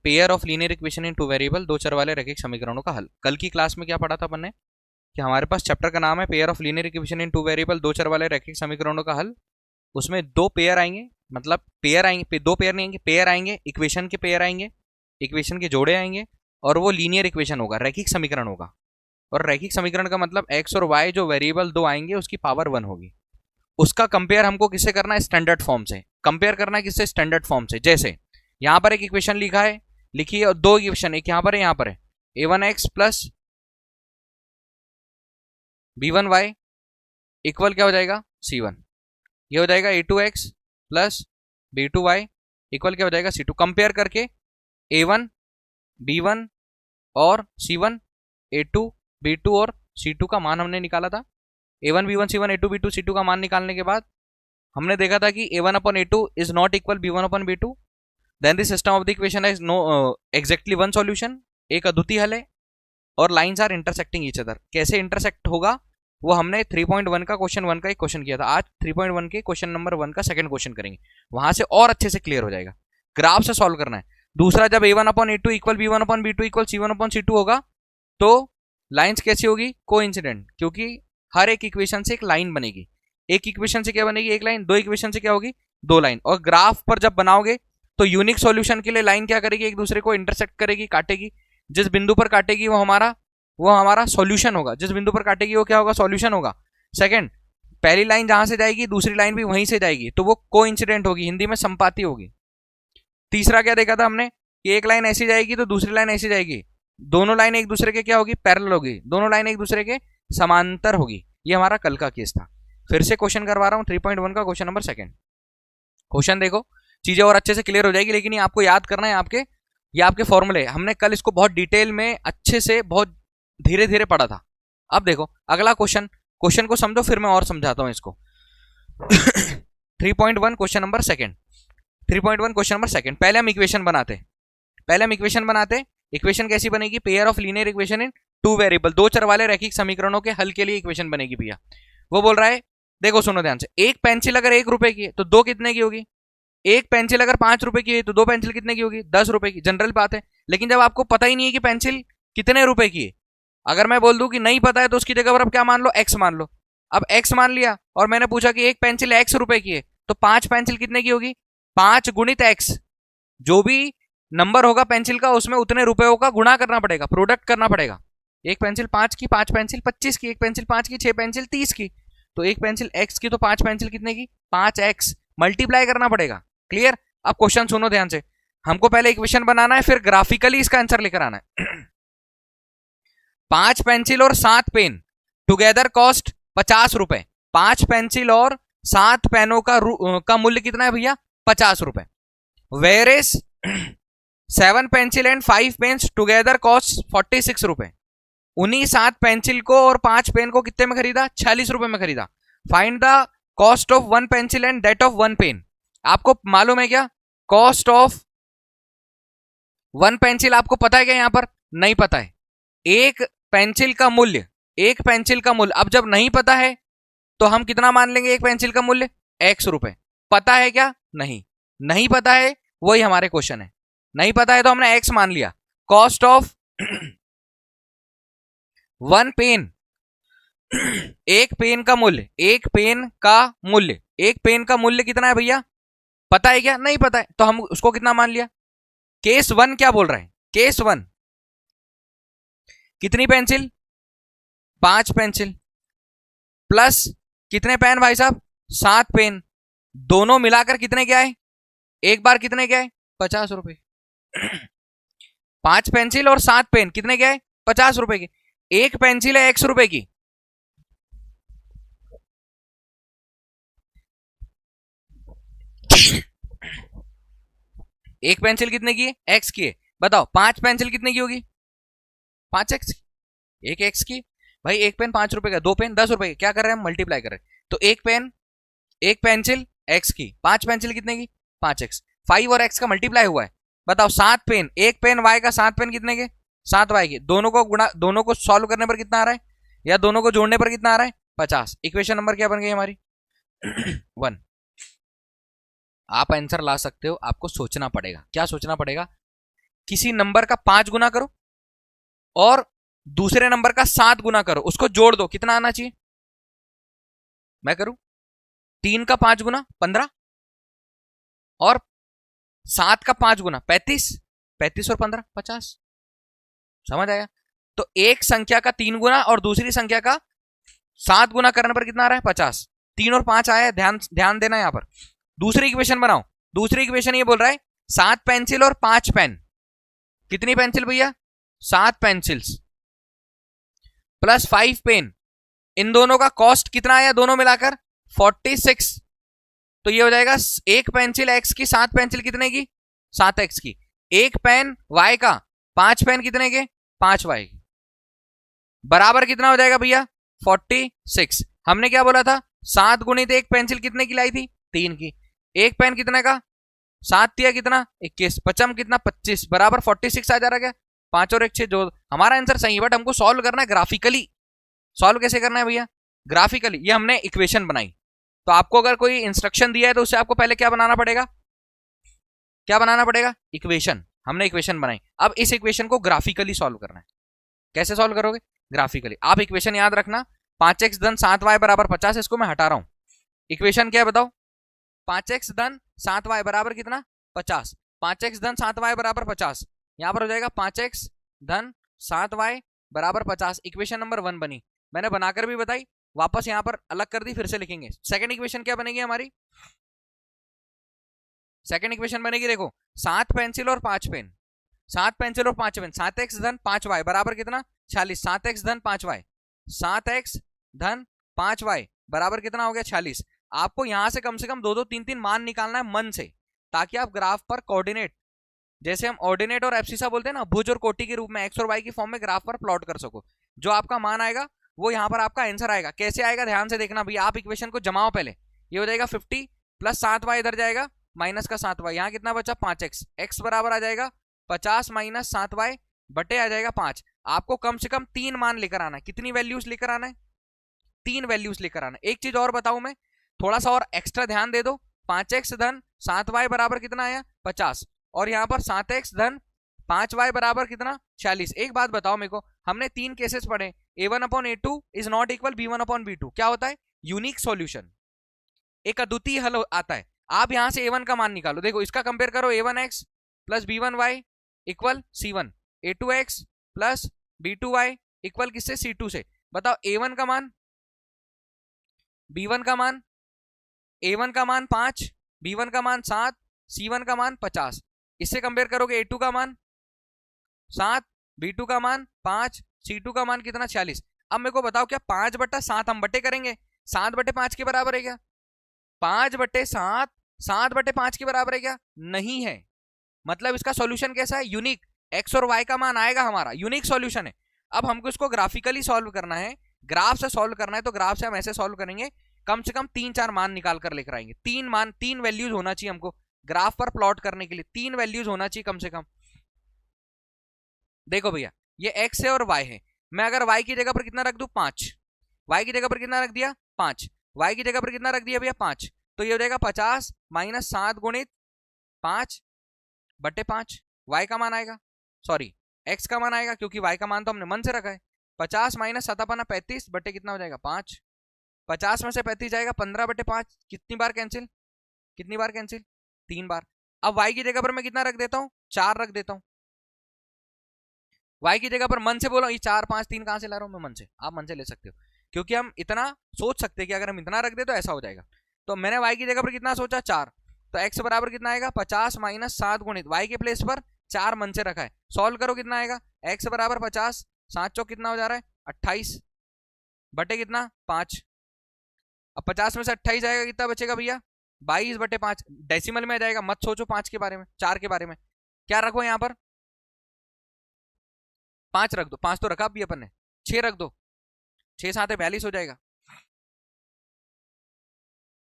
Pair of linear equation in two variable, दो चर वाले रैखिक समीकरणों का हल। कल की क्लास में क्या पढ़ा था अपन ने कि हमारे पास चैप्टर का नाम है pair of linear equation in two variable, दो चर वाले रैखिक समीकरणों का हल। उसमें दो पेयर आएंगे, मतलब पेयर आएंगे, दो पेयर नहीं आएंगे, पेयर आएंगे, इक्वेशन के पेयर आएंगे, इक्वेशन के जोड़े आएंगे, और वो लीनियर इक्वेशन होगा, रैखिक समीकरण होगा। और रैखिक समीकरण का मतलब एक्स और वाई जो वेरिएबल दो आएंगे उसकी पावर 1 होगी। उसका कंपेयर हमको किससे करना है? स्टैंडर्ड फॉर्म से। कंपेयर करना है किससे? स्टैंडर्ड फॉर्म से। जैसे यहां पर एक इक्वेशन लिखा है, लिखी है, और दो इक्वेशन, एक यहां पर है, यहां पर है, a1x प्लस b1y इक्वल क्या हो जाएगा? c1। ये हो जाएगा a2x प्लस b2y इक्वल क्या हो जाएगा? c2। कंपेयर करके a1 b1 और c1, a2 b2 और c2 का मान हमने निकाला था। a1 b1 c1 a2 b2 c2 का मान निकालने के बाद हमने देखा था कि a1 upon a2 is not equal b1 upon b2। Then the system of the equation is no exactly one solution, एक अद्वितीय हल है, और lines are intersecting each other. कैसे इंटरसेक्ट होगा वो हमने 3.1 का क्वेश्चन 1 का एक क्वेश्चन किया था। आज 3.1 के क्वेश्चन नंबर 1 का सेकंड क्वेश्चन करेंगे, वहां से और अच्छे से क्लियर हो जाएगा। ग्राफ से सॉल्व करना है। दूसरा, जब a1 upon a2 equal b1 upon b2 equal c1 upon c2 होगा तो लाइंस कैसी होगी? कोइंसिडेंट, क्योंकि हर एक इक्वेशन से एक लाइन बनेगी। एक इक्वेशन से क्या बनेगी? एक लाइन। दो इक्वेशन से क्या होगी? दो लाइन। और ग्राफ पर जब बनाओगे तो यूनिक सॉल्यूशन के लिए लाइन क्या करेगी? एक दूसरे को इंटरसेक्ट करेगी, काटेगी। जिस बिंदु पर काटेगी वो हमारा सॉल्यूशन होगा। जिस बिंदु पर काटेगी वो क्या होगा? सॉल्यूशन होगा। सेकंड, पहली लाइन जहां से जाएगी दूसरी लाइन भी वहीं से जाएगी, तो वो कोइंसिडेंट होगी, हिंदी में संपाती होगी। तीसरा क्या देखा था हमने कि एक लाइन ऐसी जाएगी तो दूसरी लाइन ऐसी जाएगी, दोनों लाइन एक दूसरे के क्या होगी? पैरेलल होगी, दोनों लाइन एक दूसरे के समांतर होगी। ये हमारा कल का केस था। फिर से क्वेश्चन करवा रहा हूं 3.1 का क्वेश्चन नंबर सेकंड। क्वेश्चन देखो, चीजें और अच्छे से क्लियर हो जाएगी, लेकिन ये आपको याद करना है। ये आपके फॉर्मूले, हमने कल इसको बहुत डिटेल में अच्छे से बहुत धीरे धीरे पढ़ा था। अब देखो अगला क्वेश्चन को समझो, फिर मैं और समझाता हूं इसको। 3.1 question number second. 3.1 question number second. पहले हम इक्वेशन बनाते। इक्वेशन कैसी बनेगी? Pair of linear equation in two variable, दो चर वाले रैखिक समीकरणों के हल के लिए इक्वेशन बनेगी भैया। वो बोल रहा है, देखो सुनो ध्यान से, एक पेंसिल अगर 1 रुपए की है तो दो कितने की होगी? एक पेंसिल अगर 5 रुपए की है तो दो पेंसिल कितने की होगी? 10 रुपए की। जनरल बात है। लेकिन जब आपको पता ही नहीं है कि पेंसिल कितने रुपए की है, अगर मैं बोल दूं कि नहीं पता है तो उसकी जगह पर अब क्या मान लो? एक्स मान लो। अब एक्स मान लिया और मैंने पूछा कि एक पेंसिल एक्स रुपए की है तो 5 पेंसिल कितने की होगी? 5 गुणित एक्स। जो भी नंबर होगा पेंसिल का उसमें उतने रुपयों का गुणा करना पड़ेगा, प्रोडक्ट करना पड़ेगा। एक पेंसिल 5 की, 5 पेंसिल 25 की, एक पेंसिल 5 की, 6 पेंसिल 30 की। तो एक पेंसिल एक्स की तो 5 पेंसिल कितने की? 5x। मल्टीप्लाई करना पड़ेगा। क्लियर? अब क्वेश्चन सुनो ध्यान से। हमको पहले इक्वेशन बनाना है, फिर ग्राफिकली इसका आंसर लेकर आना है। 5 पेंसिल और 7 पेन टुगेदर कॉस्ट 50 रुपए। 5 पेंसिल और 7 पेनों का मूल्य कितना है भैया? 50 रुपए। Whereas 7 pencil and 5 pens together cost 46 रुपए। उन्हीं 7 पेंसिल को और 5 पेन को कितने में खरीदा? 46 रुपए में खरीदा। Find the cost of 1 pencil and that of 1 pen. आपको मालूम है क्या कॉस्ट ऑफ 1 पेंसिल? आपको पता है क्या? यहां पर नहीं पता है। एक पेंसिल का मूल्य अब जब नहीं पता है तो हम कितना मान लेंगे? एक पेंसिल का मूल्य x रुपए। पता है क्या? नहीं पता है, वही हमारे क्वेश्चन है। नहीं पता है तो हमने x मान लिया। कॉस्ट ऑफ 1 पेन, एक पेन का मूल्य कितना है भैया? पता है क्या? नहीं पता है, तो हम उसको कितना मान लिया? केस 1 क्या बोल रहा है? केस 1 कितनी पेंसिल? 5 पेंसिल प्लस कितने पेन भाई साहब? 7 पेन। दोनों मिलाकर कितने क्या है? एक बार कितने क्या है? 50 रुपए। 5 पेंसिल और 7 पेन कितने क्या है? 50 रुपए की। एक पेंसिल है x रुपए की, एक पेंसिल कितने की है? x की है। बताओ 5 पेंसिल कितने की होगी? 5x की। एक x की भाई, एक पेन 5 रुपए का, दो पेन 10 रुपए के। क्या कर रहे हैं हम? मल्टीप्लाई कर रहे हैं। तो एक पेंसिल x की, 5 पेंसिल कितने की? 5x। 5 और x का मल्टीप्लाई हुआ है। बताओ 7 पेन, एक पेन y का, 7 पेन कितने के? 7 y के। दोनों को सॉल्व करने पर कितना आ रहा है, या दोनों को जोड़ने पर कितना आ रहा है? 50। इक्वेशन नंबर क्या बन गई हमारी? 1। आप आंसर ला सकते हो, आपको सोचना पड़ेगा। क्या सोचना पड़ेगा? किसी नंबर का 5 गुना करो और दूसरे नंबर का 7 गुना करो, उसको जोड़ दो, कितना आना चाहिए? मैं करूं 3 का 5 गुना 15 और 7 का 5 गुना 35, 35 और 15 50। समझ आया? तो एक संख्या का 3 गुना और दूसरी संख्या का 7 गुना करने पर कितना आ रहा है? 50। 3 और 5 आया है, ध्यान ध्यान देना यहां पर। दूसरी इक्वेशन बनाओ। दूसरी इक्वेशन ये बोल रहा है 7 पेंसिल और 5 पेन। कितनी पेंसिल भैया? 7 पेंसिल्स प्लस 5 पेन। इन दोनों का कॉस्ट कितना आया दोनों मिलाकर? 46। तो ये हो जाएगा एक पेंसिल एक्स की 7 पेंसिल कितने की? 7x की। एक पेन y का 5 पेन कितने के? 5y की। बराबर कितना हो जाएगा भैया? 46। हमने क्या बोला था? 7 गुणित एक पेंसिल कितने की लाई थी? 3 की। एक पेन कितने का? 7 दिया कितना? 21। पचम कितना? 25 बराबर 46 आ जा रहा है। 5 और 1 6 जो हमारा आंसर सही है, बट हमको सॉल्व करना है ग्राफिकली। सॉल्व कैसे करना है भैया? ग्राफिकली। ये हमने इक्वेशन बनाई, तो आपको अगर कोई इंस्ट्रक्शन दिया है तो उससे आपको पहले क्या बनाना पड़ेगा? क्या बनाना पड़ेगा? इक्वेशन। हमने इक्वेशन बनाई, अब इस इक्वेशन को ग्राफिकली सॉल्व करना है। कैसे सॉल्व करोगे? ग्राफिकली। आप इक्वेशन याद रखना, 5x धन 7y बराबर 50। इसको मैं हटा रहा हूं। इक्वेशन क्या है बताओ? 5x धन 7y बराबर कितना? 50। 5x धन 7y बराबर 50। यहां पर हो जाएगा 5x धन 7y बराबर 50। इक्वेशन नंबर 1 बनी। मैंने बनाकर भी बताई, वापस यहां पर अलग कर दी, फिर से लिखेंगे। सेकंड इक्वेशन क्या बनेगी हमारी? सेकंड इक्वेशन बनेगी, देखो 7 पेंसिल और 5 पेन। 7 पेंसिल और 5 पेन। 7x धन 5y बराबर कितना? 46। 7x धन 5y, 7x धन 5y बराबर कितना हो गया? 46। आपको यहां से कम 2 3 3 मान निकालना है मन से, ताकि आप ग्राफ पर कोऑर्डिनेट, जैसे हम ऑर्डिनेट और एब्सिसा बोलते हैं ना, भुज और कोटि के रूप में एक्स और वाई की फॉर्म में ग्राफ पर प्लॉट कर सको। जो आपका मान आएगा वो यहां पर आपका आंसर आएगा। कैसे आएगा ध्यान से देखना भैया। आप इक्वेशन को जमाओ पहले। ये हो जाएगा 50 प्लस 7y इधर जाएगा, माइनस का 7y। यहां कितना बचा? 5x। x बराबर आ जाएगा 50 माइनस 7y बटे आ जाएगा 5। आपको कम से कम 3 मान लेकर आना है। कितनी वैल्यूज लेकर आना है? 3 वैल्यूज लेकर आना है। एक चीज और बताऊं मैं, थोड़ा सा और एक्स्ट्रा ध्यान दे दो। 5x धन 7y बराबर कितना आया? 50। और यहां पर 7x धन 5y बराबर कितना? 46। एक बात बताओ मेरे को, हमने 3 केसेस पढ़े। a1/a2 is not equal b1/b2। क्या होता है? यूनिक सॉल्यूशन, एक अद्वितीय हल आता है। आप यहां से a1 का मान निकालो। देखो इसका कंपेयर करो, a1x plus b1y equal c1, a2x plus b2y equal किससे? c2 से। बताओ a1 का मान, b1 का मान, a1 का मान 5, b1 का मान 7, c1 का मान 50। इससे कंपेयर करोगे a2 का मान 7, b2 का मान 5, c2 का मान कितना? 46। अब मेरे को बताओ, क्या 5/7 हम बटे करेंगे? 7/5 के बराबर है क्या? 5/7 7/5 के बराबर है क्या? नहीं है। मतलब इसका सॉल्यूशन कैसा है? यूनिक। एक्स और वाई का मान आएगा हमारा, यूनिक सॉल्यूशन है। अब हमको इसको ग्राफिकली सॉल्व करना है, ग्राफ से सॉल्व करना है। तो ग्राफ से हम ऐसे सॉल्व करेंगे, कम से कम 3-4 मान निकाल कर लेकर आएंगे। 3 मान, 3 वैल्यूज होना चाहिए हमको ग्राफ पर प्लॉट करने के लिए। 3 वैल्यूज होना चाहिए कम से कम। देखो भैया, ये x है और y है। मैं अगर y की जगह पर कितना रख दूं? 5। y की जगह पर कितना रख दिया? 5। y की जगह पर कितना रख दिया भैया? 5। तो ये हो जाएगा 50 माइनस 7 गुणित 5 बटे 5। y का मान आएगा, सॉरी x का मान आएगा, क्योंकि y का मान तो हमने मन से रखा है। 50 माइनस 7/35 बटे कितना हो जाएगा? 5। 50 में से 35 जाएगा, 15/5। कितनी बार कैंसिल? कितनी बार कैंसिल? 3 बार। अब y की जगह पर मैं कितना रख देता हूं? 4 रख देता हूं। y की जगह पर मन से बोला, ये 4 5 3 कहां से ला रहा हूं मैं? मन से। आप मन से ले सकते हो, क्योंकि हम इतना सोच सकते हैं कि अगर हम इतना रख दे तो ऐसा हो जाएगा। तो मैंने y की जगह पर कितना सोचा? 4। तो x बराबर कितना आएगा? 50 माइनस 7 गुणित y के प्लेस पर 4 मन से रखा है। सॉल्व करो, कितना आएगा? x बराबर 50, 7 चौक कितना हो जा रहा है? 28 बटे कितना? 5। अब 50 में से 28 जाएगा, कितना बचेगा भैया? 22/5। डेसिमल में आ जाएगा, मत सोचो 5 के बारे में, 4 के बारे में। क्या रखो यहाँ पर? 5 रख दो। 5 तो रखा भी अपन ने। 6 रख दो। 6 7 42 हो जाएगा।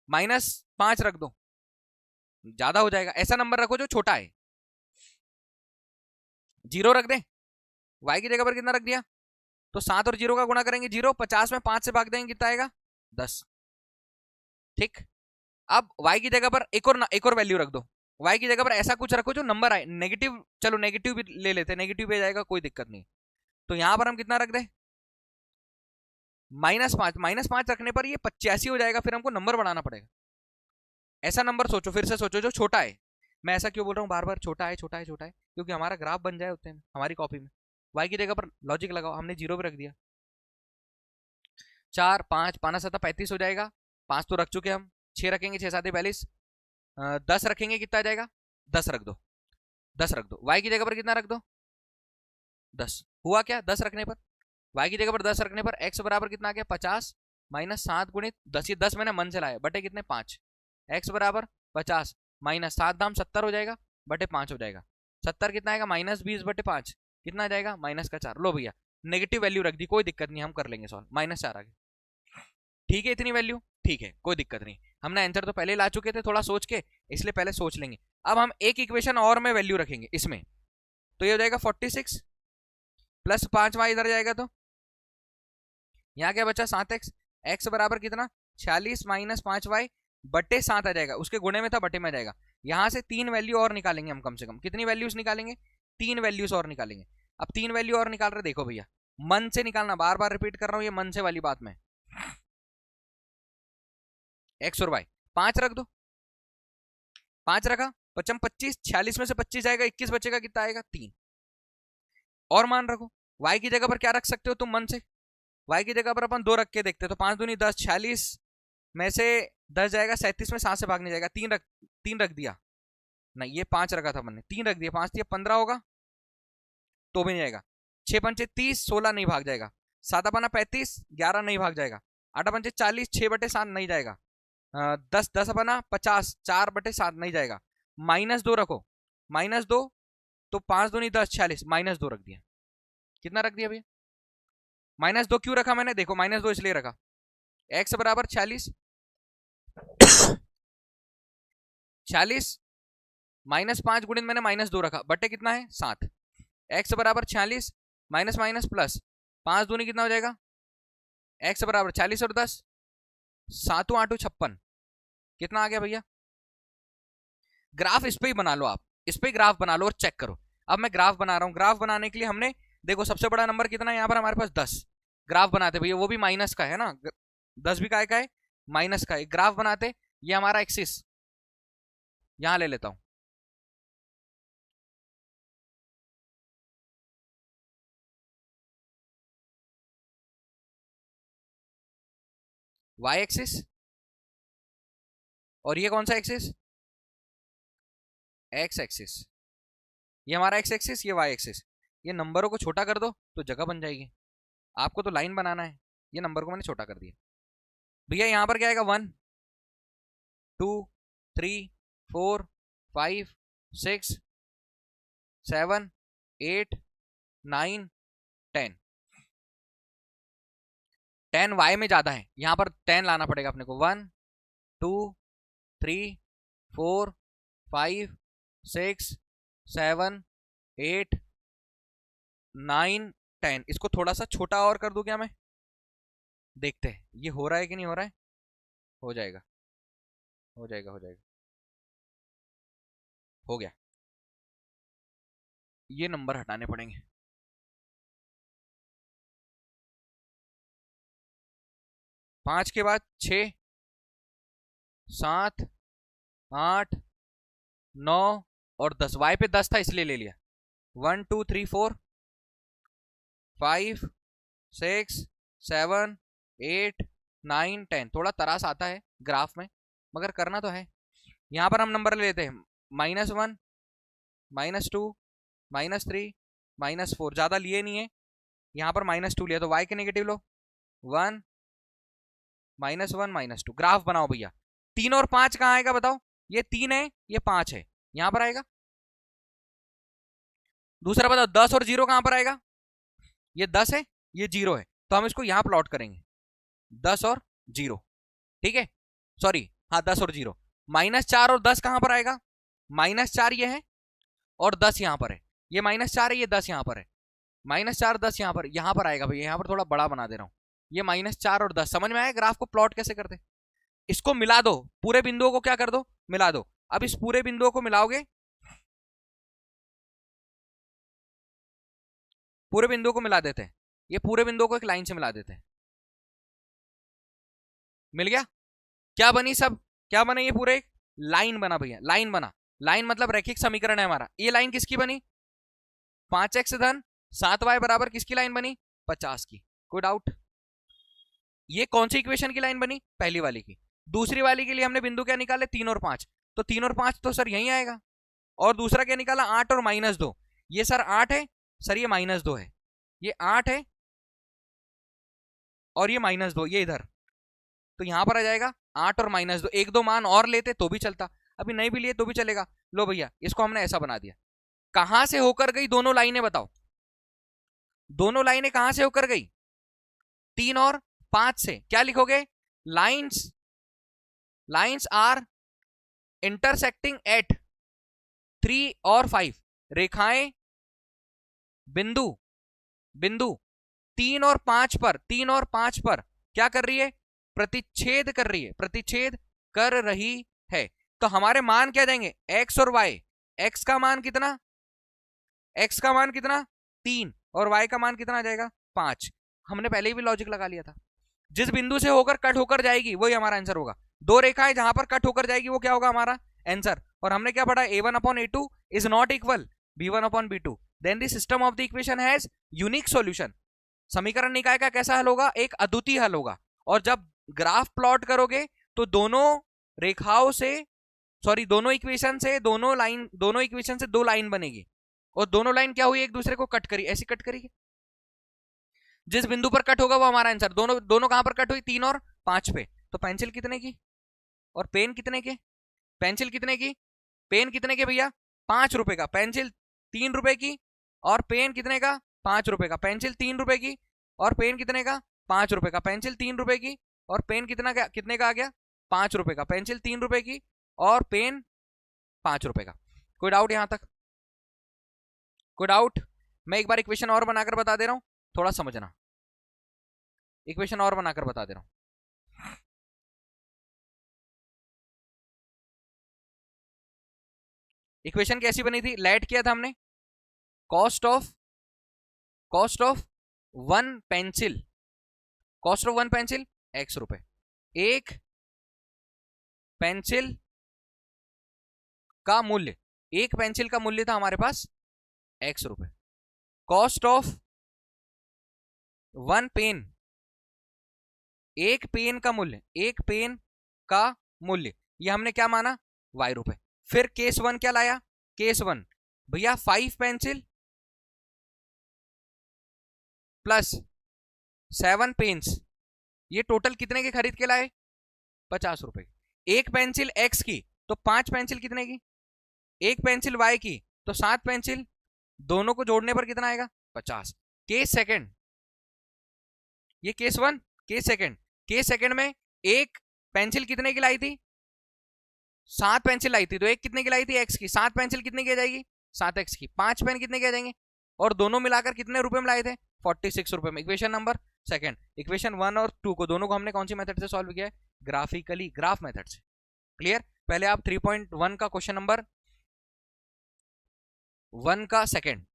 माइनस 5 रख दो, ज्यादा हो जाएगा। ऐसा नंबर रखो जो छोटा है। 0 रख दे। y की जगह पर कितना रख दिया? तो 7 और 0 का गुणा करेंगे 0। 50 में 5 से भाग देंगे, कितना आएगा? 10। ठीक। अब y की जगह पर एक और वैल्यू रख दो। y की जगह पर ऐसा कुछ रखो जो नंबर आए, नेगेटिव, चलो नेगेटिव भी ले लेते हैं, नेगेटिव भी आ जाएगा, कोई दिक्कत नहीं। तो यहां पर हम कितना रख दें, -5। -5 रखने पर ये 85 हो जाएगा, फिर हमको नंबर बढ़ाना पड़ेगा। ऐसा नंबर सोचो, फिर से सोचो जो छोटा है। मैं ऐसा क्यों बोल रहा हूँ बार बार, छोटा है छोटा है छोटा है, क्योंकि हमारा ग्राफ बन जाए उतने में हमारी कॉपी में। y की जगह पर लॉजिक लगाओ, हमने 0 भी रख दिया। 4 5 5 7 35 हो जाएगा, 5 तो रख चुके हम, 6 रखेंगे, 6 7 42, 10 रखेंगे, कितना आ जाएगा, 10 रख दो, 10 रख दो। y की जगह पर कितना रख दो, 10। हुआ क्या, 10 रखने पर, y की जगह पर 10 रखने पर x बराबर कितना आ गया, 50 -7 गुणित 10, ये 10 मैंने मन से लाया, बटे कितने, 5। x बराबर 50 -7 दाम 70 हो जाएगा, बटे 5 हो जाएगा। 70 कितना आएगा, -20 बटे 5 कितना आ जाएगा, -4। लो भैया नेगेटिव वैल्यू रख दी, कोई दिक्कत नहीं, हम कर लेंगे सॉल्व। -4 आ गया, ठीक है, इतनी वैल्यू ठीक है, कोई दिक्कत नहीं। हमने आंसर तो पहले ला चुके थे थोड़ा सोच के, इसलिए पहले सोच लेंगे। अब हम एक इक्वेशन और में वैल्यू रखेंगे इसमें, तो ये हो जाएगा 46 प्लस 5y इधर जाएगा, तो यहाँ क्या बचा, 7x। x बराबर कितना, 46 -5y बटे 7 आ जाएगा, उसके गुणे में था, बटे में जाएगा। यहाँ से 3 वैल्यू और निकालेंगे हम, कम से कम कितनी वैल्यूज निकालेंगे, 3 वैल्यूज और निकालेंगे। अब 3 वैल्यू और निकाल रहे, देखो भैया मन से निकालना, बार बार रिपीट कर रहा हूँ, ये मन से वाली बात में। x और y 5 रख दो, 5 रखा, 55 25, 46 में से 25 जाएगा, 21 बचेगा, कितना आएगा, 3। और मान रखो, y की जगह पर क्या रख सकते हो तुम मन से, y की जगह पर अपन 2 रख के देखते, तो 5 दूनी 10, 46 में से 10 जाएगा, 37 में 7 से भागने जाएगा, 3 रख दिया, नहीं ये 5 रखा था मैंने, 3 रख दिया, 5 दिया 15 होगा, तो भी नहीं जाएगा। 6 पंचे 30, 16 नहीं भाग जाएगा, 7 अपना 35, 11 नहीं भाग जाएगा, 8 पंचे 40, 6 बटे 7 नहीं जाएगा, 10 10 अपना 50, 4 बटे 7 नहीं जाएगा, -2 रखो, -2, तो 5 दूनी 10, 46, -2 रख दिया, कितना रख दिया भैया, -2 क्यों रखा मैंने, देखो -2 इसलिए रखा, x बराबर 46 -5 गुणित मैंने -2 रखा, बटे कितना है, 7। x बराबर 46 माइनस प्लस 5 दूनी कितना हो जाएगा, x बराबर 40 और 10, 7 8 56, कितना आ गया भैया। ग्राफ इस पे ही बना लो आप, इस पे ग्राफ बना लो और चेक करो। अब मैं ग्राफ बना रहा हूँ, ग्राफ बनाने के लिए हमने देखो सबसे बड़ा नंबर कितना है यहाँ पर हमारे पास, 10। ग्राफ बनाते भैया, वो भी माइनस का है ना, 10 भी का है, माइनस का है। ग्राफ बनाते, ये हमारा एक्सिस यहां ले लेता हूं, y एक्सिस, और ये कौन सा एक्सिस, x एक्सिस। ये हमारा x एक्सिस, ये y एक्सिस। ये नंबरों को छोटा कर दो तो जगह बन जाएगी, आपको तो लाइन बनाना है, ये नंबर को मैंने छोटा कर दिया भैया। यहां पर क्या आएगा, 1 2 3 4 5 6 7 8 9 10। 10 y में ज्यादा है, यहां पर 10 लाना पड़ेगा अपने को। 1 2 3 4 5 6 7 8 9 10। इसको थोड़ा सा छोटा और कर दूं क्या मैं, देखते हैं ये हो रहा है कि नहीं हो रहा है। हो जाएगा हो जाएगा हो जाएगा, हो गया। ये नंबर हटाने पड़ेंगे, 5 के बाद 6 7 8 9 और 10। y पे 10 था इसलिए ले लिया। 1 2 3 4 5 6 7 8 9 10। थोड़ा तरास आता है ग्राफ में, मगर करना तो है। यहां पर हम नंबर ले लेते हैं, -1 -2 -3 -4। ज्यादा लिए नहीं है, यहां पर -2 लिया तो y के नेगेटिव लो, 1 -1 -2। ग्राफ बनाओ भैया। 3 और 5 कहां आएगा बताओ, ये 3 है ये 5 है, यहां पर आएगा। दूसरा बताओ 10 और 0 कहां पर आएगा, ये 10 है ये 0 है, तो हम इसको यहां प्लॉट करेंगे, 10 और 0, ठीक है। सॉरी हाँ 10 और 0। -4 और 10 कहां पर आएगा, -4 ये है और 10 यहां पर है, ये -4 है ये 10 यहां पर है, -4 10 यहां पर आएगा भैया। यहां पर थोड़ा बड़ा बना दे रहा हूं, ये -4 और 10। समझ में आया ग्राफ को प्लॉट कैसे करते, इसको मिला दो, पूरे बिंदुओं को क्या कर दो, मिला दो। अब इस पूरे बिंदुओं को मिलाओगे, पूरे बिंदुओं को मिला देते हैं, ये पूरे बिंदुओं को एक लाइन से मिला देते हैं। मिल गया? क्या बनी सब, क्या बना, ये पूरे एक लाइन बना भैया, लाइन बना। लाइन मतलब रैखिक समीकरण है हमारा। ये लाइन किसकी बनी? 5x धन 7y बराबर किसकी लाइन बनी? 50 की। कोई डाउट? ये कौन सी इक्वेशन की लाइन बनी? पहली वाली की। दूसरी वाली के लिए हमने बिंदु क्या निकाले? 3 और 5। तो 3 और 5 तो सर यही आएगा। और दूसरा क्या निकाला? 8 और -2। ये सर 8 है, सर ये -2 है। ये 8 है और ये -2, ये इधर। तो यहां पर आ जाएगा 8 और -2। एक दो मान और लेते तो भी चलता, अभी नहीं भी लिए तो भी चलेगा। लो भैया, इसको हमने ऐसा बना दिया। कहां से होकर गई दोनों लाइनें? बताओ, दोनों लाइनें कहां से होकर गई? 3 और 5 से। क्या लिखोगे? Lines, lines are intersecting at 3 और 5। रेखाएं बिंदु, बिंदु 3 और 5 पर, 3 और 5 पर क्या कर रही है? प्रतिच्छेद कर रही है, प्रतिच्छेद कर रही है। तो हमारे मान क्या देंगे? x और y। x का मान कितना? x का मान कितना? 3। और y का मान कितना आ जाएगा? 5। हमने पहले ही भी लॉजिक लगा लिया था। जिस बिंदु से होकर कट होकर जाएगी वही हमारा आंसर होगा। दो रेखाएं जहां पर कट होकर जाएगी वो क्या होगा हमारा आंसर। और हमने क्या पढ़ा? a1/a2 is not equal b1/b2। Then the system of the equation has unique solution. समीकरण निकाय का कैसा हल होगा? एक अद्वितीय हल होगा। और जब ग्राफ प्लॉट करोगे तो दोनों रेखाओं से, सॉरी दोनों इक्वेशन से, दोनों इक्वेशन से दो लाइन बनेगी। और दोनों लाइन क्या हुई? एक दूसरे को कट करी, ऐसी कट करेगी। जिस बिंदु पर कट होगा वो हमारा आंसर। दोनों दोनों कहां पर कट हुई? 3 और 5 पे। तो पेंसिल कितने की और पेन कितने के? पेंसिल कितने की, पेन कितने के भैया? 5 रुपए का। पेंसिल 3 रुपए की और पेन कितने का? 5 रुपए का। पेंसिल 3 रुपए की और पेन कितने का? 5 रुपए का। पेंसिल 3 रुपए की और पेन कितना का, कितने का आ गया? 5 रुपए का। पेंसिल 3 रुपए की और पेन 5 रुपए का। कोई डाउट यहां तक? कोई डाउट? मैं एक बार इक्वेशन और बनाकर बता दे रहा हूं, थोड़ा समझना। इक्वेशन और बनाकर बता दे रहा हूं। इक्वेशन कैसी बनी थी? लेट किया था हमने, cost of one pencil, cost of one pencil x रुपए। एक पेंसिल का मूल्य, एक पेंसिल का मूल्य था हमारे पास x रुपए। कॉस्ट ऑफ वन पेन, एक पेन का मूल्य, एक पेन का मूल्य, ये हमने क्या माना? y रुपए। फिर केस 1 क्या लाया? केस 1 भैया 5 पेंसिल प्लस 7 पेन्स, ये टोटल कितने के खरीद के लाए? 50 रुपए। एक पेंसिल x की तो 5 पेंसिल कितने की? एक पेंसिल y की तो 7 पेंसिल, दोनों को जोड़ने पर कितना आएगा? 50। केस सेकंड, ये case 1, case second. Case second में एक पेंसिल कितने की लाई थी? 7 पेंसिल लाई थी। तो एक कितने की लाई थी? x की। 7 पेंसिल कितने की आ जाएगी? 7x की। 5 पेन कितने के आ जाएंगे? और दोनों मिलाकर कितने रुपए में लाए थे? 46 रुपए में। Equation number second. इक्वेशन 1 और 2 को दोनों को हमने कौन सी मेथड से सॉल्व किया है? ग्राफिकली, ग्राफ मेथड से। क्लियर? पहले आप 3.1 का क्वेश्चन नंबर 1 का सेकंड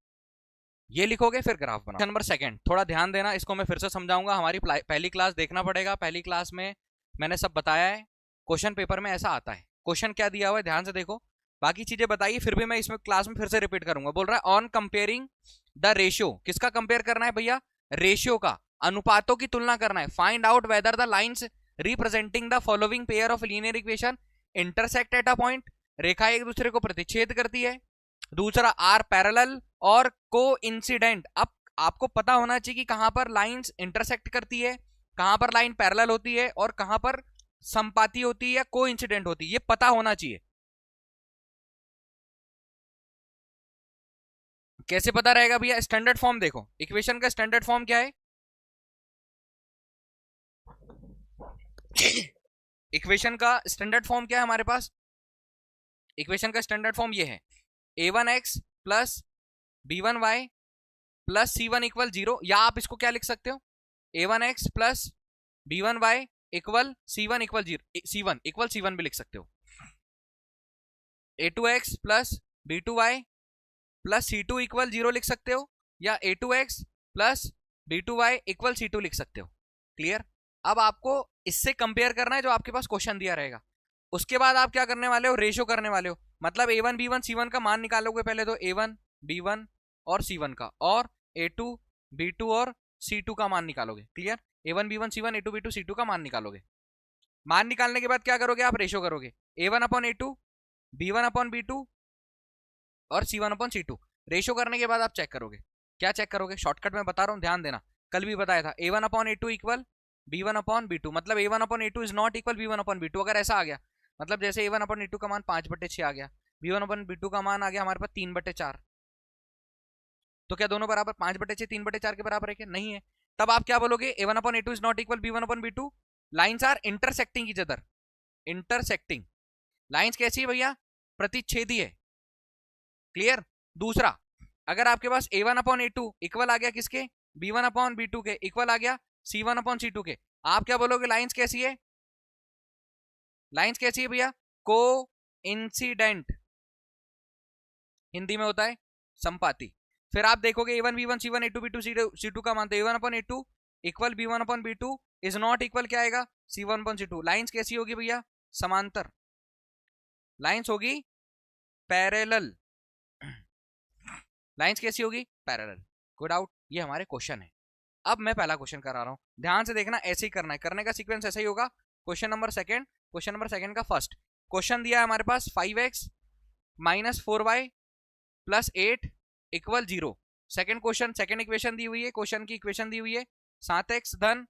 ये लिखोगे, फिर ग्राफ बना। नंबर सेकंड, थोड़ा ध्यान देना, इसको मैं फिर से समझाऊंगा। हमारी पहली क्लास देखना पड़ेगा। पहली क्लास में मैंने सब बताया है। क्वेश्चन पेपर में ऐसा आता है। क्वेश्चन क्या दिया हुआ है ध्यान से देखो, बाकी चीजें बताइए फिर भी मैं इसमें क्लास में फिर से रिपीट करूंगा। बोल रहा है ऑन कंपेयरिंग द रेशियो। किसका कंपेयर करना है भैया? रेशियो का, अनुपातों की तुलना करना है। Find out whether the lines representing the following pair of linear equation intersect at a point. रेखा एक दूसरे को प्रतिच्छेद करती है। दूसरा आर पैरेलल और को इंसिडेंट। अब आपको पता होना चाहिए कि कहां पर लाइंस इंटरसेक्ट करती है, कहां पर लाइन पैरेलल होती है और कहां पर संपाती होती है या को इंसिडेंट होती है, ये पता होना चाहिए। कैसे पता रहेगा भैया? स्टैंडर्ड फॉर्म देखो, इक्वेशन का स्टैंडर्ड फॉर्म क्या है? इक्वेशन का स्टैंडर्ड फॉर्म क्या है हमारे पास? इक्वेशन का स्टैंडर्ड फॉर्म ये है, a1x plus b1y plus c1 equal 0। या आप इसको क्या लिख सकते हो? a1x plus b1y equal c1 equal 0, c1 equal c1 भी लिख सकते हो। a2x plus b2y plus c2 equal 0 लिख सकते हो, या a2x plus b2y equal c2 लिख सकते हो। क्लियर? अब आपको इससे कंपेयर करना है जो आपके पास क्वेश्चन दिया रहेगा। उसके बाद आप क्या करने वाले हो, रेशियो करने वाले हो। मतलब a1 b1 c1 का मान निकालोगे पहले तो, a1 b1 और c1 का, और a2 b2 और c2 का मान निकालोगे। Clear? a1 b1 c1 a2 b2 c2 का मान निकालोगे। मान निकालने के बाद क्या करोगे, आप रेशियो करोगे a1 upon a2, b1 upon b2 और c1 अपॉन c2। रेशियो करने के बाद आप चेक करोगे। क्या चेक करोगे? शॉर्टकट में बता रहा हूं, ध्यान देना, कल भी बताया था। a1 upon a2 equal b1 upon b2, मतलब a1 upon a2 is not equal b1 upon b2। अगर ऐसा आ गया, मतलब जैसे a1 अपॉन a2 का मान 5/6 आ गया, b1 अपॉन b2 का मान आ गया हमारे पास 3/4, तो क्या दोनों बराबर 5/6 3/4 के बराबर है क्या? नहीं है। तब आप क्या बोलोगे, a1 upon a2 is not equal b1 upon b2, lines are intersecting each other. Intersecting lines कैसी है भैया? प्रतिच्छेदी है। क्लियर? दूसरा, अगर आपके पास a1 अपॉन a2 इक्वल आ गया किसके, b1 अपॉन b2 के, इक्वल आ गया c1 अपॉन c2 के, आप क्या बोलोगे, लाइन्स कैसी है? लाइन्स कैसी है भैया? को इंसिडेंट, हिंदी में होता है संपाती। फिर आप देखोगे a1 b1 c1 a2 b2 c2 का मान, तो a1 upon a2 equal b1 upon b2 is not equal क्या आएगा, c1 अपॉन c2। लाइन्स कैसी होगी भैया? समांतर। लाइन्स होगी पैरेलल। लाइन्स कैसी होगी? पैरेलल। Good out. ये हमारे क्वेश्चन है। अब मैं पहला क्वेश्चन करा रहा हूं, ध्यान से देखना, ऐसे ही करना है, करने का सीक्वेंस ऐसा ही होगा। क्वेश्चन नंबर सेकंड का फर्स्ट क्वेश्चन दिया है हमारे पास 5x minus 4y plus 8 equal 0। Second question, second equation दी हुई है, क्वेश्चन की इक्वेशन दी हुई है 7x धन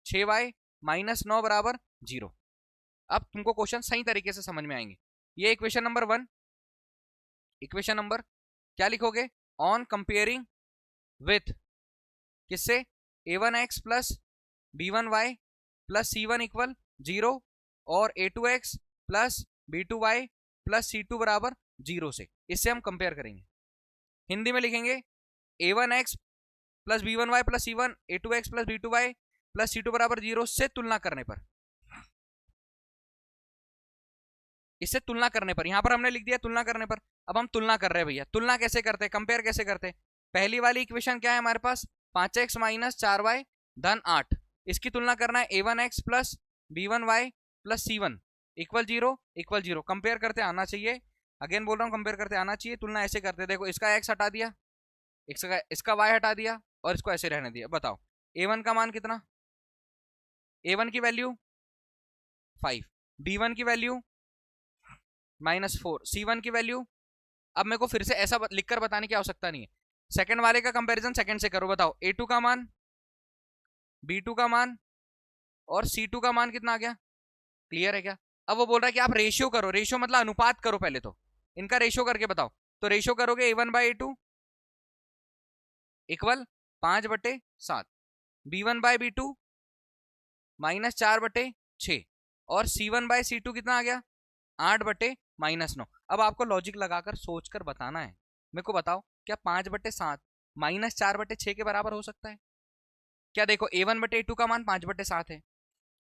6y माइनस 9 बराबर 0। अब तुमको क्वेश्चन सही तरीके से समझ में आएंगे। ये इक्वेशन नंबर 1। इक्वेशन नंबर क्या लिखोगे, ऑन कंपेयरिंग विथ किससे, a1x plus b1y plus c1 equal 0 और a2x plus b2y plus c2 बराबर 0 से, इससे हम कंपेयर करेंगे। हिंदी में लिखेंगे a1x plus b1y plus c1 a2x plus b2y plus c2 बराबर 0 से तुलना करने पर, इससे तुलना करने पर, यहां पर हमने लिख दिया तुलना करने पर। अब हम तुलना कर रहे हैं भैया, तुलना कैसे करते हैं, कंपेयर कैसे करते हैं। पहली वाली इक्वेशन क्या है हमारे पास, 5x माइनस 4y धन 8, इसकी तुलना करना है a1x plus b1y plus c1 equal 0 compare करते आना चाहिए। अगेन बोल रहा हूं, कंपेयर करते आना चाहिए। तुलना ऐसे करते, देखो इसका x हटा दिया, इसका y हटा दिया और इसको ऐसे रहने दिया। बताओ a1 का मान कितना, a1 की वैल्यू 5, b1 की वैल्यू -4, c1 की वैल्यू, अब मेरे को फिर से ऐसा लिखकर बताने की आवश्यकता नहीं है। सेकंड वाले का कंपैरिजन सेकंड से करो। बताओ a2 का मान, b2 का मान और c2 का मान कितना आ गया? क्लियर है क्या? अब वो बोल रहा है कि आप रेशियो करो, रेशियो मतलब अनुपात करो, पहले तो इनका रेशियो करके बताओ। तो रेशियो करोगे a1 by a2 equal 5/7, b1 by b2 -4/6 और c1 बाई c2 कितना आ गया, 8/-9। अब आपको लॉजिक लगाकर सोचकर बताना है। मेरे को बताओ क्या 5/7 -4/6 के बराबर हो सकता है क्या? देखो a1/a2 का मान 5/7 है,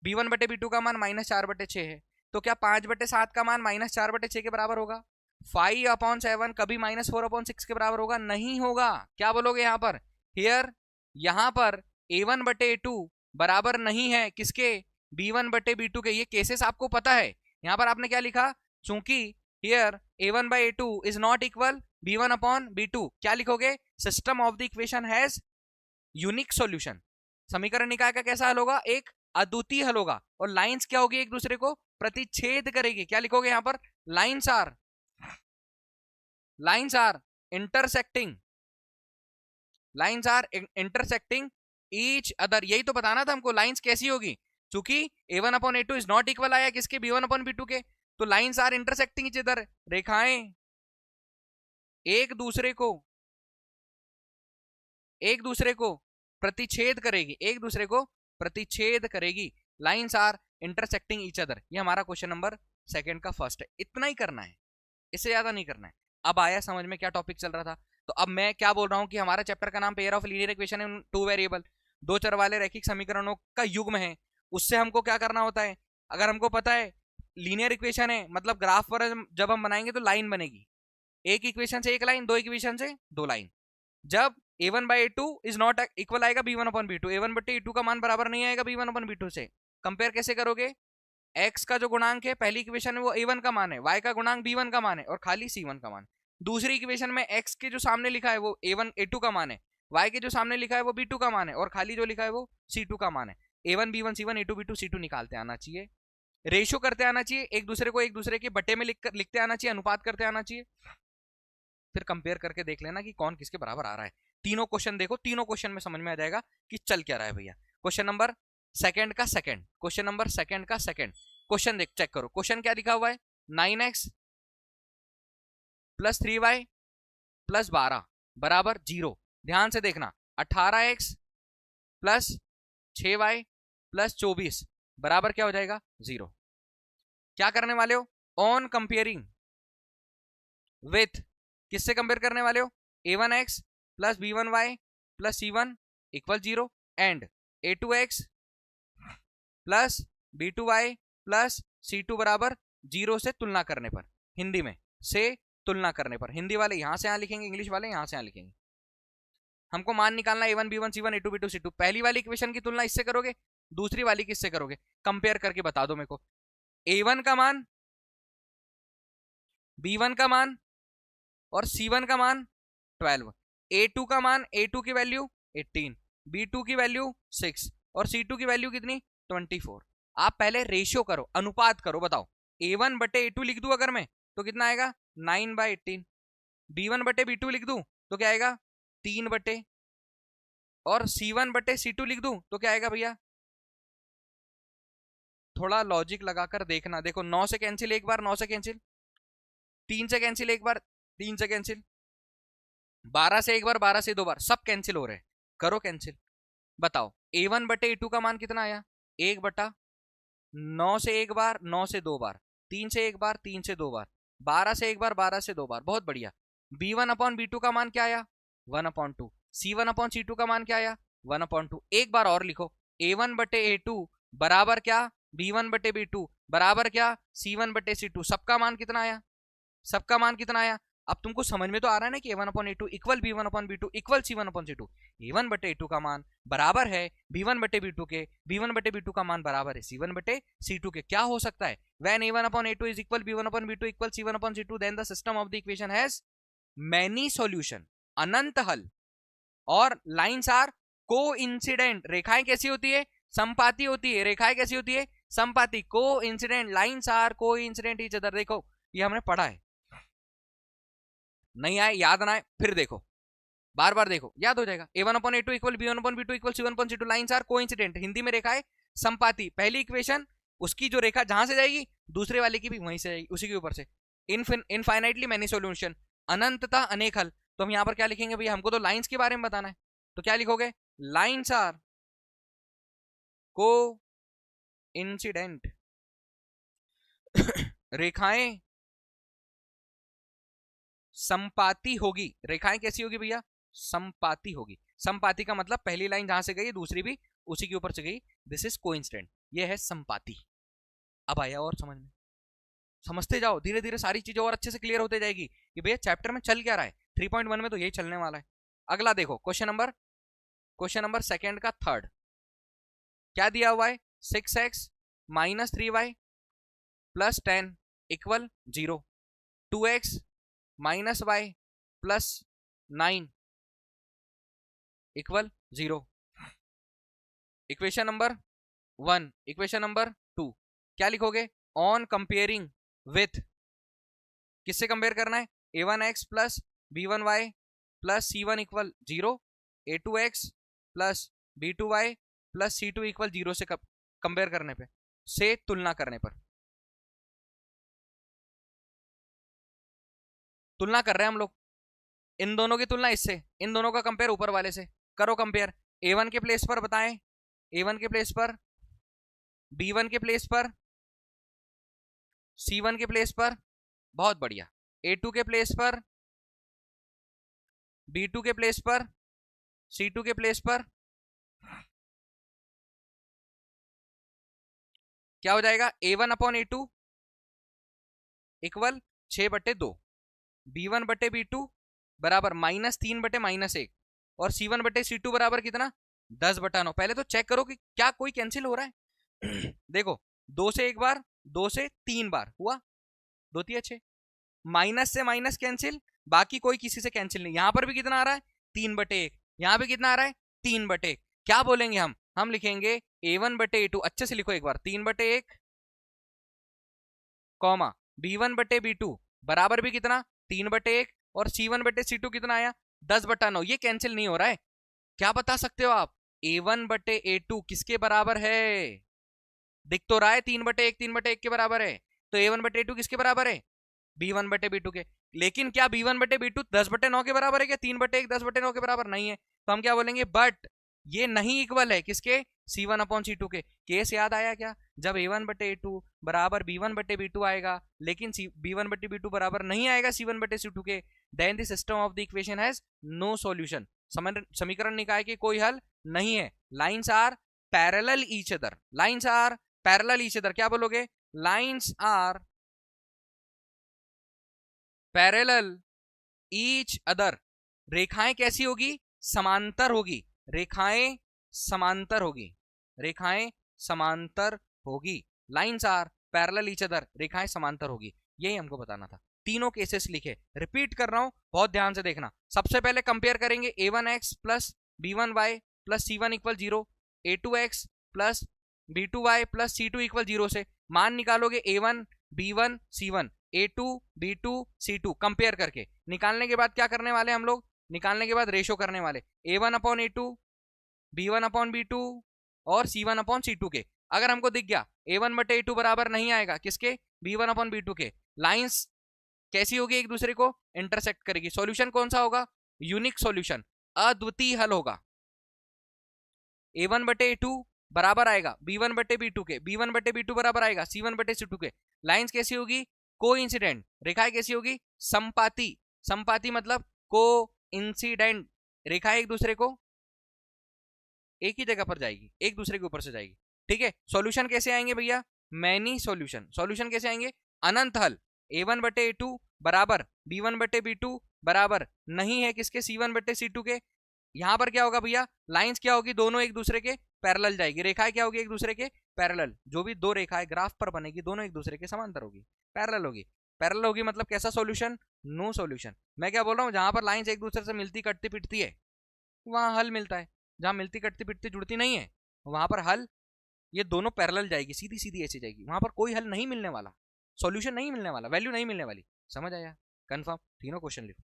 b1/b2 का मान -4/6 है, तो क्या 5/7 का मान -4/6 के बराबर होगा? 5/7 कभी -4/6 के बराबर होगा? नहीं होगा। क्या बोलोगे यहाँ पर, हियर, यहाँ पर a1/a2 बराबर नहीं है किसके, b1/b2 के। ये केसेस आपको पता है। यहाँ पर आपने क्या लिखा, चूंकि here a1/a2 is not equal b1/b2, क्या लिखोगे, system of the equation has unique solution. समीकरण निकाय का कैसा हल होगा, एक अद्वितीय हल होगा। और लाइंस क्या होगी, एक दूसरे को प्रतिच्छेद करेगी। क्या लिखोगे यहां पर, lines are intersecting, lines are intersecting each other. यही तो बताना था हमको, लाइंस कैसी होगी, चूंकि a1/a2 इज नॉट इक्वल आया किसके, b1/b2 के, तो lines are intersecting each other, रेखाएं एक दूसरे को प्रतिच्छेद करेगी, एक दूसरे को प्रतिच्छेद करेगी। Lines are intersecting each other. ये हमारा क्वेश्चन नंबर सेकंड का फर्स्ट है। इतना ही करना है, इससे ज्यादा नहीं करना है। अब आया समझ में क्या टॉपिक चल रहा था। तो अब मैं क्या बोल रहा हूं कि हमारा चैप्टर का नाम pair of linear equation in two variable, दो चर वाले रैखिक समीकरणों का युग्म है। उससे हमको क्या करना होता है, अगर हमको पता है लीनियर इक्वेशन है, मतलब ग्राफ पर जब हम बनाएंगे तो लाइन बनेगी, एक इक्वेशन से एक लाइन, दो इक्वेशन से दो लाइन। जब a1 by a2 is not equal आएगा b1 अपॉन b2, a1 बटे a2 का मान बराबर नहीं आएगा b1 अपॉन b2 से। कंपेयर कैसे करोगे? x का जो गुणांक है पहली इक्वेशन में वो a1 का मान है, y का गुणांक b1 का मान है और खाली c1 का मान। दूसरी इक्वेशन में x के जो सामने लिखा है वो a1 a2 का मान है, y के जो सामने लिखा है वो b2 का मान है और खाली जो लिखा है वो c2 का मान है। a1 b1 c1 a2 b2 c2 निकालते आना चाहिए, रेशियो करते आना चाहिए, एक दूसरे को एक दूसरे के बटे में लिखते आना चाहिए, अनुपात करते आना चाहिए। फिर कंपेयर करके देख लेना कि कौन किसके बराबर आ रहा है। तीनों क्वेश्चन देखो, तीनों क्वेश्चन में समझ में आ जाएगा कि चल क्या रहा है भैया। क्वेश्चन नंबर सेकंड का सेकंड, क्वेश्चन नंबर सेकंड का सेकंड क्वेश्चन देख, चेक करो क्वेश्चन क्या लिखा हुआ है। 9x प्लस 3y प्लस 12 बराबर 0। ध्यान से देखना, 18x प्लस 6y प्लस 24 बराबर क्या हो जाएगा? 0। क्या करने वाले हो? ऑन कंपेयरिंग विथ, किससे कंपेयर करने वाले हो? a1x plus b1y plus c1 equal 0 and a2x plus b2y plus c2 बराबर 0 से तुलना करने पर, हिंदी में से तुलना करने पर, हिंदी वाले यहां से यहां लिखेंगे, इंग्लिश वाले यहां से यहां लिखेंगे। हमको मान निकालना a1 b1 c1 a2 b2 c2। पहली वाली इक्वेशन की तुलना इससे करोगे, दूसरी वाली किससे करोगे? कंपेयर करके बता दो मेरे को। a1 का मान, b1 का मान और c1 का मान 12, a2 का मान, a2 की वैल्यू 18, b2 की वैल्यू 6 और c2 की वैल्यू कितनी? 24। आप पहले रेशियो करो, अनुपात करो, बताओ a1 बटे a2 लिख दूं अगर मैं तो कितना आएगा? 9/18। b1 बटे b2 लिख दूं तो क्या आएगा? 3 बटे, और c1 बटे c2 लिख दूं तो क्या आएगा भैया? थोड़ा लॉजिक लगाकर देखना, देखो 9 से कैंसिल एक बार, 9 से कैंसिल, 3 से कैंसिल एक बार, 3 से कैंसिल, 12 से एक बार, 12 से दो बार, सब कैंसिल हो रहे हैं, करो कैंसिल। बताओ a1 बटे a2 का मान कितना आया? 1/9 से एक बार, 9 से दो बार, 3 से एक बार, 3 से दो बार, 12 से एक बार, 12 से दो बार, बहुत बढ़िया। b1 अपॉन b2 का मान क्या आया? 1/2। c1 अपॉन c2 का मान क्या आया? 1/2। एक बार और लिखो, a1 बटे a2 बराबर क्या? b1 बटे b2 बराबर क्या? c1 बटे c2। सबका मान कितना आया? सबका मान कितना आया? अब तुमको समझ में तो आ रहा है ना कि a1 upon a2 equal b1 upon b2 equal c1 upon c2। a1 बटे a2 का मान बराबर है b1 बटे b2 के, b1 बटे b2 का मान बराबर है c1 बटे c2 के। क्या हो सकता है? when a1 upon a2 is equal b1 upon b2 equal c1 upon c2 then the system of the equation has many solution, अनंत हल। और लाइन्स आर कोइंसिडेंट, रेखाएं कैसी होती है? संपाती होती है। रेखाएं कैसी होती है? संपाती, coincident, lines are coincident each other. देखो ये हमने पढ़ा है, नहीं आए याद ना आए फिर देखो, बार बार देखो, याद हो जाएगा। a1 upon a2 equal b1 upon b2 equal c1 upon c2 lines are coincident, Hindi में रेखाएं संपाती। पहली इक्वेशन उसकी जो रेखा जहां से जाएगी दूसरे वाले की भी वहीं से जाएगी, उसी के ऊपर से। इनफाइनाइटली मेनी सॉल्यूशन, अनंतता अनेक हल। तो हम यहाँ पर क्या लिखेंगे भैया? हमको तो लाइंस के बारे में बताना है, तो क्या लिखोगे? लाइंस आर को इंसिडेंट, रेखाएं संपाती होगी। रेखाएं कैसी होगी भैया? संपाती होगी। संपाती का मतलब पहली लाइन जहां से गई दूसरी भी उसी के ऊपर से गई, दिस इज कोइंसिडेंट, ये है संपाती। अब आया और समझ में, समझते जाओ, धीरे धीरे सारी चीजें और अच्छे से क्लियर होते जाएगी कि भैया चैप्टर में चल क्या रहा है। 3.1 में तो यही चलने वाला है। अगला देखो क्वेश्चन नंबर सेकंड का थर्ड, क्या दिया हुआ है? 6x minus 3y plus 10 equal 0, 2x minus y plus 9 equal 0। Equation number 1, equation number 2, क्या लिखोगे? ऑन कंपेयरिंग विथ, किससे कंपेयर करना है? a1x plus b1y plus c1 equal 0, a2x plus b2y plus c2 equal 0 से कंपेयर करने पे, से तुलना करने पर। तुलना कर रहे हैं हम लोग, इन दोनों की तुलना इससे, इन दोनों का कंपेयर ऊपर वाले से करो। कंपेयर a1 के प्लेस पर बताएं, a1 के प्लेस पर, b1 के प्लेस पर, c1 के प्लेस पर, बहुत बढ़िया, a2 के प्लेस पर, b2 के प्लेस पर, c2 के प्लेस पर, क्या हो जाएगा? a1 upon a2 equal 6/2, B1/B2 बराबर -3/-1 और C1/C2 बराबर कितना 10/9। पहले तो चेक करो कि क्या कोई कैंसिल हो रहा है। देखो 2 से 1 बार, 2 से 3 बार हुआ, 2 3 6, माइनस से माइनस कैंसिल, बाकी कोई किसी से कैंसिल नहीं। यहां पर भी कितना आ रहा है 3/1, यहां भी कितना आ रहा है 3/1। क्या बोलेंगे हम लिखेंगे A1/A2, अच्छे से लिखो एक बार, 3/1 कॉमा B1/B2 बराबर भी कितना 3/1 और C1/C2 कितना आया 10/9। ये कैंसिल नहीं हो रहा है। क्या बता सकते हो आप A1/A2 किसके बराबर है? दिख तो रहा है 3/1 3/1 के बराबर है, तो A1/A2 किसके बराबर है B1/B2 के। लेकिन क्या B1/B2 10/9 के बराबर है क्या? 3/1 10/9 के बराबर नहीं है। तो हम क्या बोलेंगे, बट ये नहीं इक्वल है किसके C1/C2 के। केस याद आया क्या? जब A1/A2 बराबर B1/B2 आएगा लेकिन B1/B2 बराबर नहीं आएगा C1/C2 के, then the system of the equation has no solution. समीकरण निकाय के कोई हल नहीं है। Lines are parallel each other, lines are parallel each other. क्या बोलोगे? Lines are parallel each other. रेखाएं कैसी होगी? समांतर होगी। रेखाएं समांतर होगी, रेखाएं समांतर होगी। Lines are parallel each other, रेखाएं समांतर होगी। यही हमको बताना था। तीनों केसेस लिखे, रिपीट कर रहा हूं, बहुत ध्यान से देखना। सबसे पहले कंपेयर करेंगे A1x plus B1y plus C1 equal 0, A2x plus B2y plus C2 equal 0 से मान निकालोगे A1 B1 C1, A2 B2 C2 compare करके। निकालने के बाद क्या करने वाले हम लोग? निकालने के बाद रेशो करने वाले A1/A2, B1/B2 और C1/C2 के। अगर हमको दिख गया A1/A2 बराबर नहीं आएगा किसके? B1/B2 के। लाइंस कैसी होगी? एक दूसरे को इंटरसेक्ट करेगी। सॉल्यूशन कौन सा होगा? यूनिक सॉल्यूशन, अद्वितीय हल होगा। A1/A2 बराबर आएगा B1/B2 के, B1/B2 बराबर आएगा C1/C2 के। लाइंस कैसी होगी? कोइंसिडेंट। रेखाएं कैसी होगी? संपाती। संपाती मतलब को इंसिडेंट। रेखाएं एक दूसरे को एक ही जगह पर जाएगी, एक दूसरे के ऊपर से जाएगी। ठीक है। सॉल्यूशन कैसे आएंगे भैया? Many solution. सॉल्यूशन कैसे आएंगे? अनंत हल। A1/A2 बराबर B1/B2 बराबर नहीं है किसके? C1/C2 के। यहां पर क्या होगा भैया? लाइंस क्या होगी? दोनों एक दूसरे के पैरेलल जाएगी। रेखाएं क्या होगी? एक दूसरे के पैरेलल। जो भी दो रेखाएं ग्राफ पर बनेगी दोनों एक दूसरे के समांतर होगी, पैरेलल होगी। पैरेलल होगी मतलब कैसा सॉल्यूशन? No solution. मैं क्या बोल रहा हूं, जहां पर लाइंस एक दूसरे से मिलती कटती पिटती है वहां हल मिलता है। जहां मिलती कटती पिटती जुड़ती नहीं है वहां पर हल, ये दोनों पैरेलल जाएगी, सीधी सीधी ऐसी जाएगी, वहां पर कोई हल नहीं मिलने वाला, सॉल्यूशन नहीं मिलने वाला, वैल्यू नहीं मिलने वाली। समझ आया? कंफर्म? तीनों क्वेश्चन लिखो।